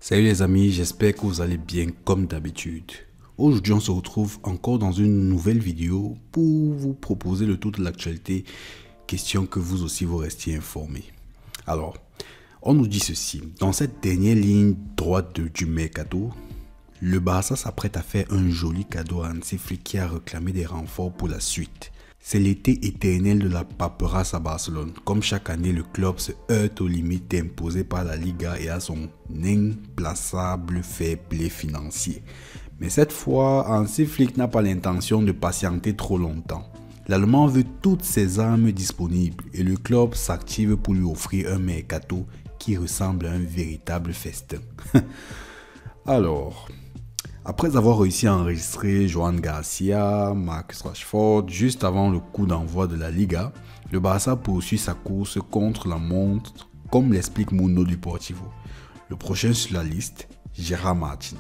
Salut les amis, j'espère que vous allez bien comme d'habitude. Aujourd'hui on se retrouve encore dans une nouvelle vidéo pour vous proposer le tour de l'actualité, question que vous aussi vous restiez informés. Alors, on nous dit ceci, dans cette dernière ligne droite du mercato, le Barça s'apprête à faire un joli cadeau à Hansi Flick qui a réclamé des renforts pour la suite. C'est l'été éternel de la paperasse à Barcelone. Comme chaque année, le club se heurte aux limites imposées par la Liga et à son implaçable fair play financier. Mais cette fois, Hansi Flick n'a pas l'intention de patienter trop longtemps. L'Allemand veut toutes ses armes disponibles et le club s'active pour lui offrir un mercato qui ressemble à un véritable festin. Alors, après avoir réussi à enregistrer Joan Garcia, Marcus Rashford juste avant le coup d'envoi de la Liga, le Barça poursuit sa course contre la montre, comme l'explique Mundo Deportivo. Le prochain sur la liste, Gerard Martin.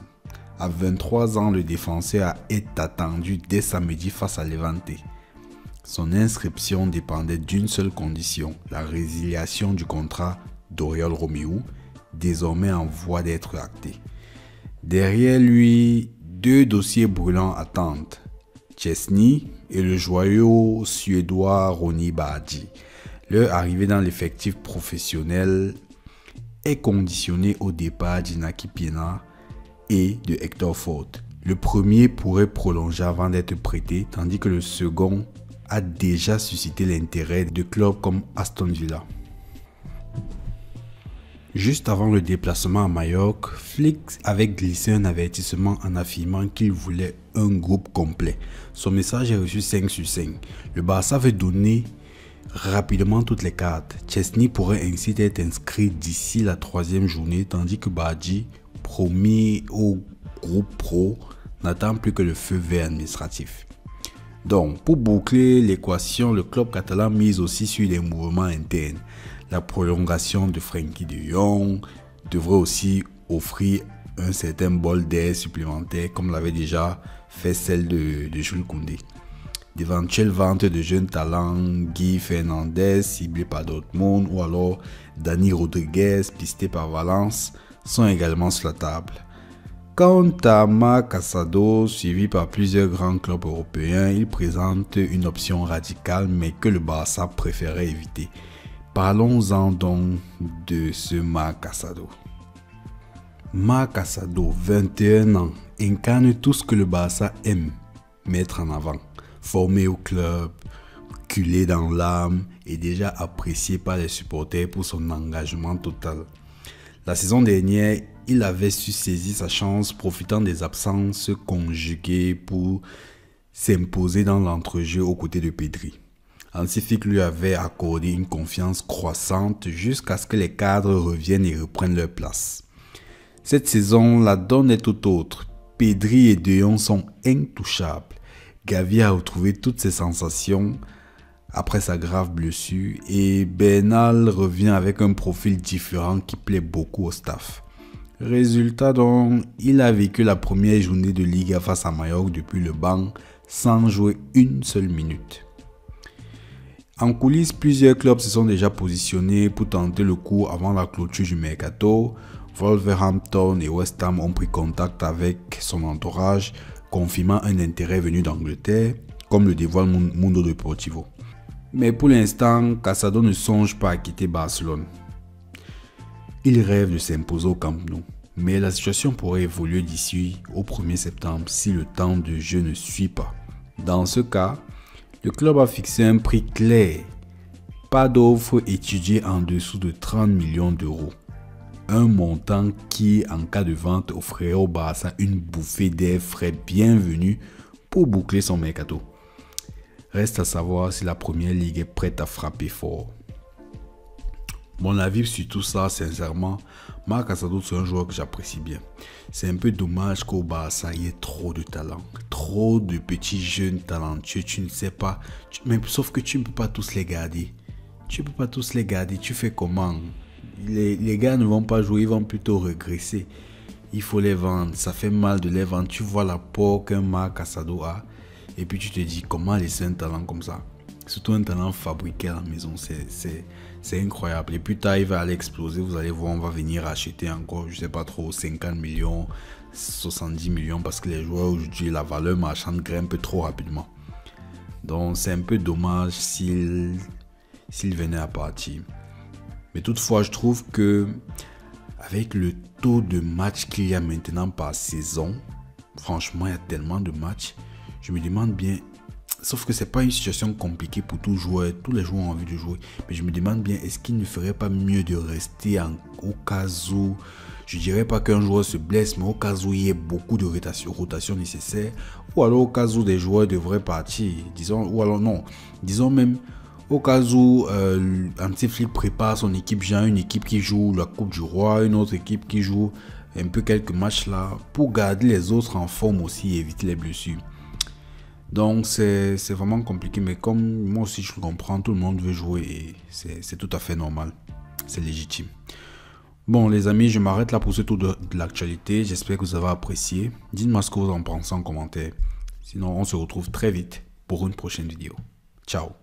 À 23 ans, le défenseur est attendu dès samedi face à Levante. Son inscription dépendait d'une seule condition, la résiliation du contrat d'Oriol Romeu, désormais en voie d'être acté. Derrière lui, deux dossiers brûlants attendent, Chesney et le joyau suédois Ronny Bardghji. Leur arrivée dans l'effectif professionnel est conditionnée au départ d'Inaki Peña et de Hector Ford. Le premier pourrait prolonger avant d'être prêté, tandis que le second a déjà suscité l'intérêt de clubs comme Aston Villa. Juste avant le déplacement à Majorque, Flick avait glissé un avertissement en affirmant qu'il voulait un groupe complet. Son message est reçu 5 sur 5. Le Barça veut donner rapidement toutes les cartes. Chesney pourrait ainsi être inscrit d'ici la 3e journée, tandis que Bardghji, promis au groupe pro, n'attend plus que le feu vert administratif. Donc, pour boucler l'équation, le club catalan mise aussi sur les mouvements internes. La prolongation de Frenkie de Jong devrait aussi offrir un certain bol d'air supplémentaire, comme l'avait déjà fait celle de Jules Koundé. D'éventuelles ventes de jeunes talents, Guy Fernandez ciblé par Dortmund ou alors Dani Rodriguez pisté par Valence sont également sur la table. Quant à Marc Casado, suivi par plusieurs grands clubs européens, il présente une option radicale mais que le Barça préférait éviter. Parlons-en donc de ce Marc Casado. Marc Casado, 21 ans, incarne tout ce que le Barça aime mettre en avant. Formé au club, culé dans l'âme et déjà apprécié par les supporters pour son engagement total. La saison dernière, il avait su saisir sa chance profitant des absences conjuguées pour s'imposer dans l'entrejeu aux côtés de Pedri. Hansi Flick lui avait accordé une confiance croissante jusqu'à ce que les cadres reviennent et reprennent leur place. Cette saison, la donne est tout autre. Pedri et De Jong sont intouchables. Gavi a retrouvé toutes ses sensations après sa grave blessure et Bernal revient avec un profil différent qui plaît beaucoup au staff. Résultat donc, il a vécu la première journée de Liga face à Majorque depuis le banc sans jouer une seule minute. En coulisses, plusieurs clubs se sont déjà positionnés pour tenter le coup avant la clôture du mercato. Wolverhampton et West Ham ont pris contact avec son entourage, confirmant un intérêt venu d'Angleterre, comme le dévoile Mundo Deportivo. Mais pour l'instant, Casado ne songe pas à quitter Barcelone. Il rêve de s'imposer au Camp Nou, mais la situation pourrait évoluer d'ici au 1er septembre si le temps de jeu ne suit pas. Dans ce cas, le club a fixé un prix clair, pas d'offre étudiée en dessous de 30 millions d'euros. Un montant qui, en cas de vente, offrirait au Barça une bouffée d'air frais bienvenue pour boucler son mercato. Reste à savoir si la première ligue est prête à frapper fort. Mon avis sur tout ça, sincèrement, Marc Casado, c'est un joueur que j'apprécie bien. C'est un peu dommage qu'au Barça, il y ait trop de talent. Trop de petits jeunes talentueux, tu ne sais pas. Mais sauf que tu ne peux pas tous les garder. Tu ne peux pas tous les garder. Tu fais comment? Les gars ne vont pas jouer, ils vont plutôt régresser. Il faut les vendre. Ça fait mal de les vendre. Tu vois l'apport qu'un Marc Casado a. Et puis tu te dis, comment laisser un talent comme ça? Surtout un talent fabriqué à la maison, c'est incroyable. Et plus tard, il va aller exploser. Vous allez voir, on va venir acheter encore, je sais pas trop, 50 millions, 70 millions, parce que les joueurs aujourd'hui, la valeur marchande grimpe trop rapidement. Donc, c'est un peu dommage s'il venait à partir. Mais toutefois, je trouve que avec le taux de matchs qu'il y a maintenant par saison, franchement, il y a tellement de matchs. Je me demande bien, sauf que c'est pas une situation compliquée pour tout joueur, tous les joueurs ont envie de jouer. Mais je me demande bien, est-ce qu'il ne ferait pas mieux de rester au cas où, je dirais pas qu'un joueur se blesse, mais au cas où il y ait beaucoup de rotation nécessaire, ou alors au cas où des joueurs devraient partir, disons, ou alors non, disons même au cas où Hansi-Flick prépare son équipe, genre une équipe qui joue la Coupe du Roi, une autre équipe qui joue un peu quelques matchs là, pour garder les autres en forme aussi et éviter les blessures. Donc c'est vraiment compliqué, mais comme moi aussi je le comprends, tout le monde veut jouer et c'est tout à fait normal, c'est légitime. Bon les amis, je m'arrête là pour ce tour de l'actualité, j'espère que vous avez apprécié. Dites-moi ce que vous en pensez en commentaire. Sinon on se retrouve très vite pour une prochaine vidéo. Ciao.